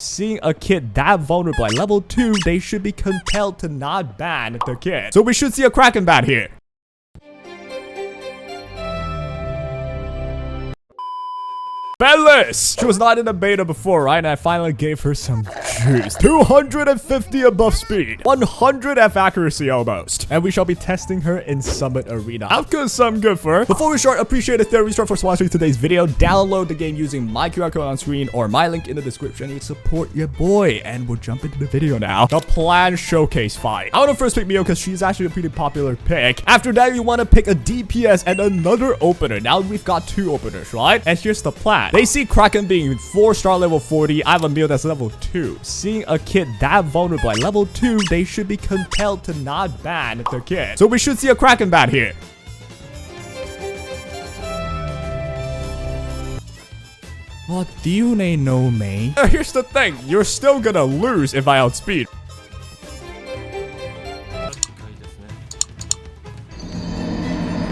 Seeing a kid that vulnerable at level 2, they should be compelled to not ban the kid. So we should see a kraken ban here. Bellis! She was not in the beta before, right? And I finally gave her some juice. 250 above speed. 100 F accuracy almost. And we shall be testing her in Summit Arena. Outcome some good for her. Before we start, appreciate Etheria for sponsoring today's video. Download the game using my QR code on screen or my link in the description. You support your boy. And we'll jump into the video now. The planned showcase fight. I want to first pick Mio because she's actually a pretty popular pick. After that, you want to pick a DPS and another opener. Now we've got 2 openers, right? And here's the plan. They see Kraken being 4-star level 40. I have a Mio that's level 2. Seeing a kid that vulnerable at level 2, they should be compelled to not ban the kid. So we should see a Kraken ban here. What do you know, me? Here's the thing. You're still gonna lose if I outspeed.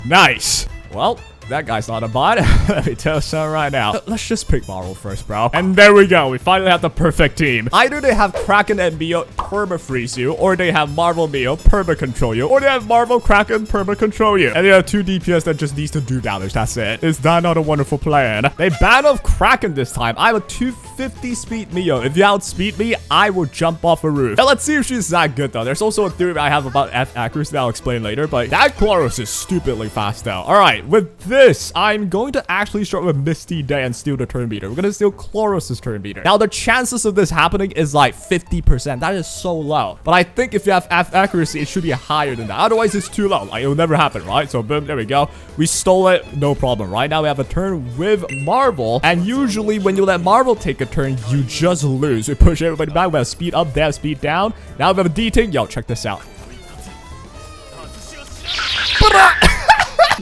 Nice. Well, that guy's not a bot. Let me tell you something right now. Let's just pick Marvel first, bro. And there we go. We finally have the perfect team. Either they have Kraken and Mio perma freeze you, or they have Marvel Mio perma control you, or they have Marvel Kraken perma control you. And they have 2 DPS that just needs to do damage. That's it. Is that not a wonderful plan? They ban off Kraken this time. I have a 250 speed Mio. If you outspeed me, I will jump off a roof. Now let's see if she's that good though. There's also a theory I have about F accuracy that I'll explain later, but that Chloros is stupidly fast though. All right, with this, I'm going to actually start with Misty Day and steal the turn meter. We're going to steal Chloros' turn meter. Now, the chances of this happening is like 50%. That is so low. But I think if you have F accuracy, it should be higher than that. Otherwise, it's too low. Like, it will never happen, right? So, boom, there we go. We stole it. No problem. Right now, we have a turn with Marvel. And usually, when you let Marvel take a turn, you just lose. We push everybody back. We have speed up, they have speed down. Now, we have a D-Ting. Yo, check this out.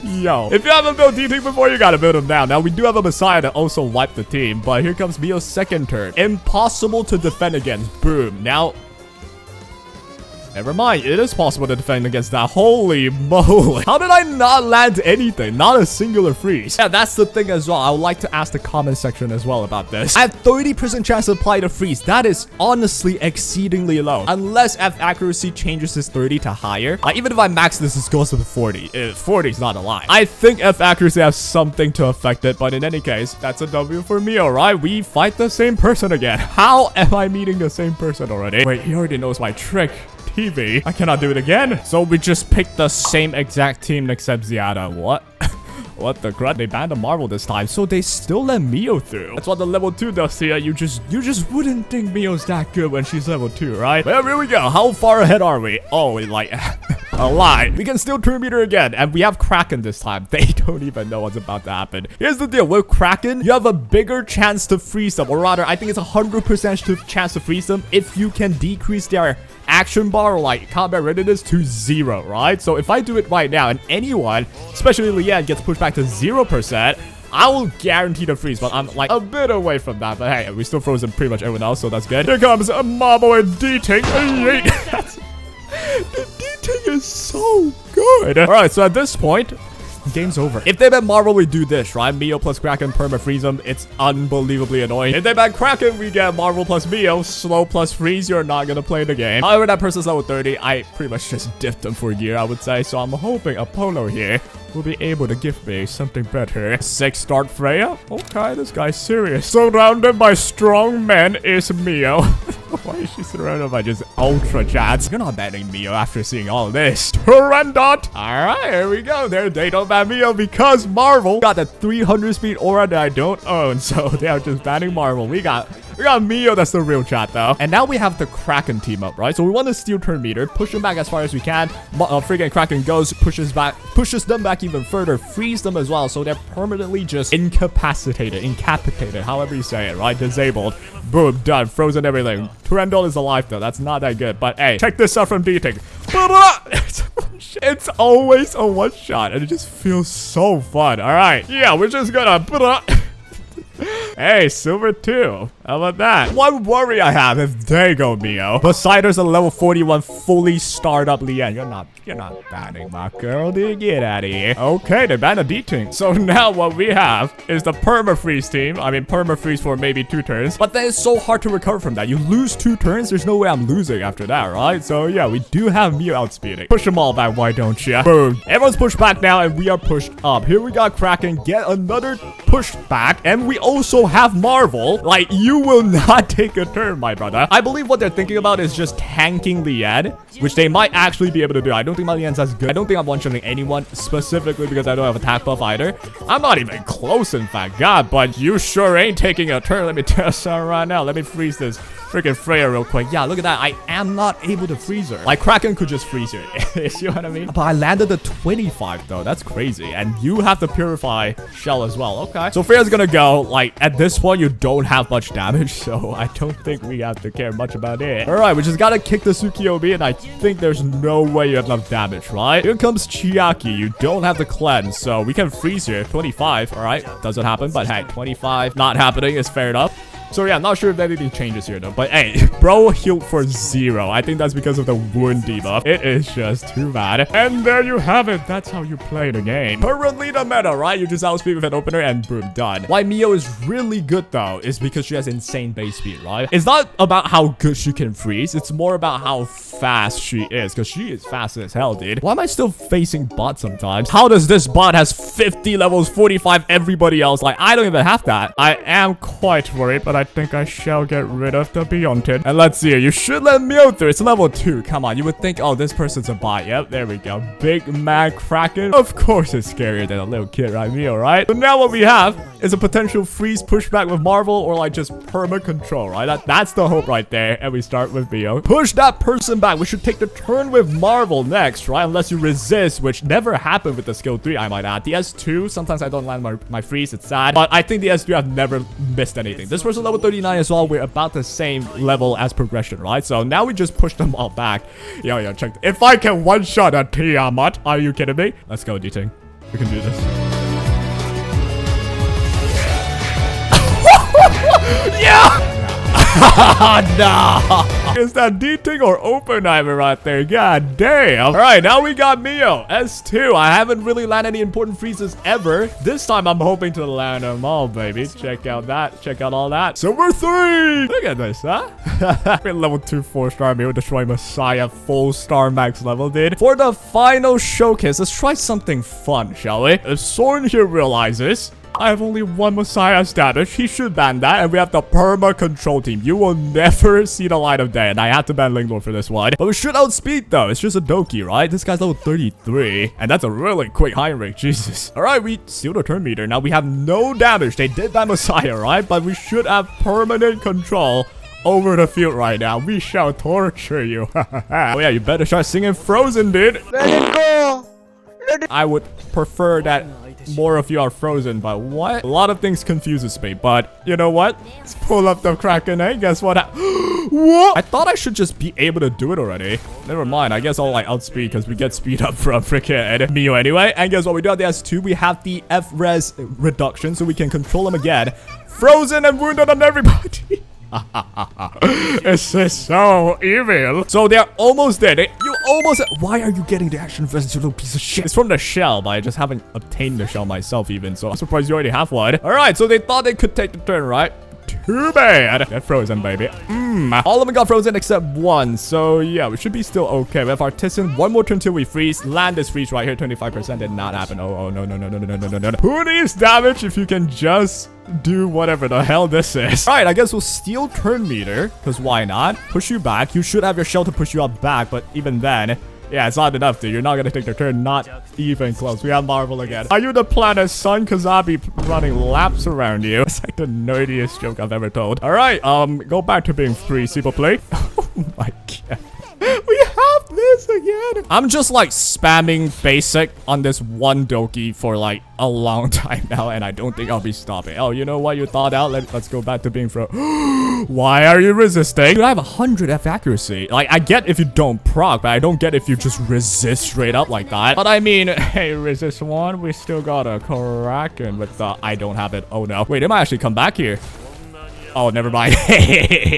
Yo, if you haven't built D-Ting before, you gotta build him now. Now, we do have a Messiah to also wipe the team, but here comes Mio's second turn. Impossible to defend against. Boom. Now, never mind. It is possible to defend against that. Holy moly. How did I not land anything? Not a singular freeze. Yeah, that's the thing as well. I would like to ask the comment section as well about this. I have 30% chance to apply the freeze. That is honestly exceedingly low. Unless F accuracy changes this 30 to higher. Like, even if I max this, this goes to 40. 40 is not a lie. I think F accuracy has something to affect it. But in any case, that's a W for Mio, right? We fight the same person again. How am I meeting the same person already? Wait, he already knows my trick. TV. I cannot do it again. So we just picked the same exact team except Ziada. What? What the crud? They banned the Marvel this time, so they still let Mio through. That's what the level 2 does here. You just wouldn't think Mio's that good when she's level 2, right? Well, here we go. How far ahead are we? Oh, like a lie. We can still turn meter again, and we have Kraken this time. They don't even know what's about to happen. Here's the deal. With Kraken, you have a bigger chance to freeze them, or rather, I think it's 100% chance to freeze them if you can decrease their action bar or like combat readiness to 0, right? So if I do it right now and anyone, especially Leanne, gets pushed back to 0%, I will guarantee the freeze, but I'm like a bit away from that. But hey, we still frozen pretty much everyone else, so that's good. Here comes a Marvel and D-Ting. The D-Ting is so good. All right, so at this point, game's over. If they ban Marvel, we do this, right? Mio plus Kraken perma freeze them. It's unbelievably annoying. If they ban Kraken, we get Marvel plus Mio. Slow plus freeze. You're not gonna play the game. However, that person's level 30. I pretty much just dipped them for a year, I would say. So I'm hoping Apollo here will be able to give me something better. 6-star Freya? Okay, this guy's serious. Surrounded by strong men is Mio. Why is she surrounded by just ultra chats? You're not banning Mio after seeing all this. Turandot. Alright, here we go. They don't ban Mio because Marvel got the 300 speed aura that I don't own. So they are just banning Marvel. We got Mio, that's the real chat though. And now we have the Kraken team up, right? So we want to steal turn meter, push them back as far as we can. Freaking Kraken goes, pushes them back even further, freeze them as well. So they're permanently just incapacitated, however you say it, right? Disabled. Boom, done. Frozen everything. Turandot is alive though. That's not that good. But hey, check this out from D-Ting. It's always a one shot and it just feels so fun. All right. Yeah, we're just gonna Hey, silver 2. How about that? One worry I have if they go Mio. Besides a level 41 fully starred up Lian. You're not banning my girl, dude. Get out of here. Okay, they banned a D-Team. So now what we have is the perma-freeze team. I mean, perma-freeze for maybe 2 turns. But then it's so hard to recover from that. You lose 2 turns, there's no way I'm losing after that, right? So yeah, we do have Mio outspeeding. Push them all back, why don't you? Boom. Everyone's pushed back now, and we are pushed up. Here we got Kraken, get another push back. And we also have Marvel. Like, you will not take a turn, my brother. I believe what they're thinking about is just tanking Lian, which they might actually be able to do. I don't think my Lian's as good. I don't think I'm one-shotting anyone specifically because I don't have attack buff either. I'm not even close, in fact. God, but you sure ain't taking a turn. Let me tell you something right now. Let me freeze this freaking Freya real quick. Yeah, look at that. I am not able to freeze her. Like, Kraken could just freeze her. You know what I mean? But I landed the 25, though. That's crazy. And you have to purify shell as well. Okay. So Freya's gonna go. Like, at this point, you don't have much damage. So I don't think we have to care much about it. All right, we just gotta kick the Tsukiyomi. And I think there's no way you have enough damage, right? Here comes Chiaki. You don't have the cleanse. So we can freeze here. 25. All right. Doesn't happen. But hey, 25 not happening is fair enough. So yeah, I'm not sure if anything changes here though. But hey, bro healed for 0. I think that's because of the wound debuff. It is just too bad. And there you have it. That's how you play the game. Currently the meta, right? You just outspeed with an opener and boom, done. Why Mio is really good though is because she has insane base speed, right? It's not about how good she can freeze. It's more about how fast she is, because she is fast as hell, dude. Why am I still facing bot sometimes? How does this bot has 50 levels, 45 everybody else? Like, I don't even have that. I am quite worried, but I think I shall get rid of the Beyonded. And let's see here. You should let Mio through. It's level 2. Come on. You would think, oh, this person's a bot. Yep, there we go. Big mad Kraken. Of course it's scarier than a little kid, right, Mio, right? So now what we have is a potential freeze pushback with Marvel, or like just perma control, right? That's the hope right there. And we start with Mio. Push that person back. We should take the turn with Marvel next, right? Unless you resist, which never happened with the skill 3, I might add. The S2, sometimes I don't land my freeze. It's sad. But I think the S3 have never missed anything. This person level 39 as well. We're about the same level as progression, right? So now we just push them all back. Yo, check. If I can one-shot a Tiamat, are you kidding me? Let's go, D-Ting. We can do this. Yeah! No! Is that D-Ting or Oppenheimer right there? God damn. Alright, now we got Mio. S2. I haven't really landed any important freezes ever. This time I'm hoping to land them all, baby. Check out that. Check out all that. Silver 3! Look at this, huh? Level 2 4-star Mio destroy Messiah full star max level, dude. For the final showcase, let's try something fun, shall we? If Soren here realizes I have only 1 Messiah's damage, he should ban that, and we have the perma control team. You will never see the light of day, and I have to ban Linglord for this one. But we should outspeed though. It's just a Doki, right? This guy's level 33, and that's a really quick high rank. Jesus. All right, we sealed a turn meter. Now we have no damage. They did ban Messiah, right? But we should have permanent control over the field right now. We shall torture you. Oh yeah, you better start singing Frozen, dude. Let it go. I would prefer that more of you are frozen, but what? A lot of things confuses me, but you know what? Let's pull up the Kraken, eh? Guess what? What? I thought I should just be able to do it already. Never mind. I guess I'll like outspeed because we get speed up from freaking Mio anyway. And guess what? We do have the S2. We have the F-res reduction, so we can control them again. Frozen and wounded on everybody. This is so evil. So they're almost dead. You almost... Why are you getting the action vest, you little piece of shit? It's from the shell, but I just haven't obtained the shell myself even. So I'm surprised you already have one. All right, so they thought they could take the turn, right? Too bad. Get frozen, baby. All of them got frozen except one. So yeah, we should be still okay. We have Artisan. One more turn till we freeze. Land this freeze right here. 25% did not happen. Oh, no. Who needs damage if you can just do whatever the hell this is? All right, I guess we'll steal turn meter, because why not? Push you back. You should have your shell to push you up back, but even then... Yeah, it's not enough, dude. You're not gonna take their turn. Not even close. We have Marvel again. Are you the planet Sun? Cause I'll be running laps around you. It's like the nerdiest joke I've ever told. All right, go back to being free, s'il vous plaît. Oh my god. We have this again. again. I'm just like spamming basic on this one Doki for like a long time now, and I don't think I'll be stopping. Oh, you know what? You thought out. Let's go back to being fro. Why are you resisting? Dude, I have 100 F accuracy. Like, I get if you don't proc, but I don't get if you just resist straight up like that. But I mean, hey, resist one, we still got a kraken with the... I don't have it. Oh, no. Wait, it might actually come back here. Oh, never mind.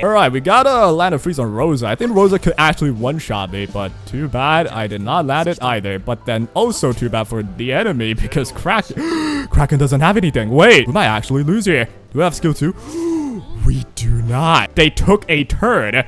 Alright, we got a land of freeze on Rosa. I think Rosa could actually one-shot me, but too bad I did not land it either. But then also too bad for the enemy because Kraken doesn't have anything. Wait, we might actually lose here. Do we have skill 2? We do not. They took a turn.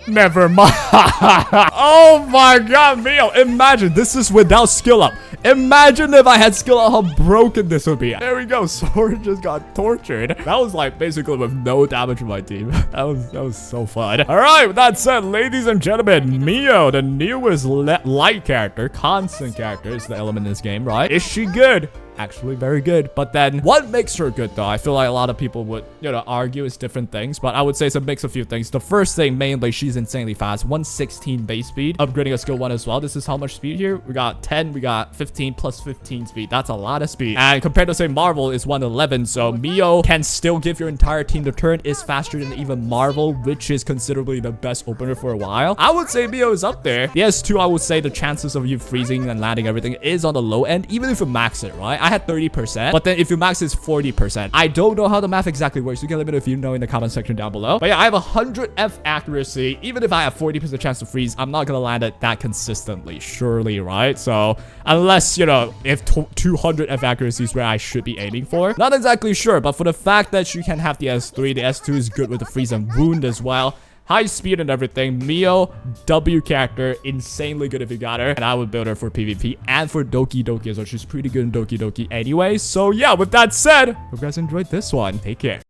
Never mind. Oh my god, Mio. Imagine this is without skill up. Imagine if I had skill up, how broken this would be. There we go. Sora just got tortured. That was like basically with no damage from my team. That was so fun. All right, with that said, ladies and gentlemen, Mio, the newest light character, constant character is the element in this game, right? Is she good? Actually very good. But then what makes her good though? I feel like a lot of people would, you know, argue it's different things, but I would say it's a mix of a few things. The first thing, mainly, she's insanely fast. 116 base speed, upgrading a skill 1 as well. This is how much speed here? We got 10, we got 15 plus 15 speed. That's a lot of speed. And compared to say Marvel is 111, so Mio can still give your entire team the turn, is faster than even Marvel, which is considerably the best opener for a while. I would say Mio is up there. The S2, I would say the chances of you freezing and landing everything is on the low end, even if you max it, right? I had 30%, but then if you max it's 40%. I don't know how the math exactly works. You can let me know if you know in the comment section down below. But yeah, I have 100 F accuracy. Even if I have 40% chance to freeze, I'm not gonna land it that consistently, surely, right? So unless, you know, if 200 F accuracy is where I should be aiming for, not exactly sure. But for the fact that you can have the S3, the S2 is good with the freeze and wound as well. High speed and everything. Mio, W character, insanely good if you got her. And I would build her for PvP and for Doki Doki as well. She's pretty good in Doki Doki anyway. So yeah, with that said, hope you guys enjoyed this one. Take care.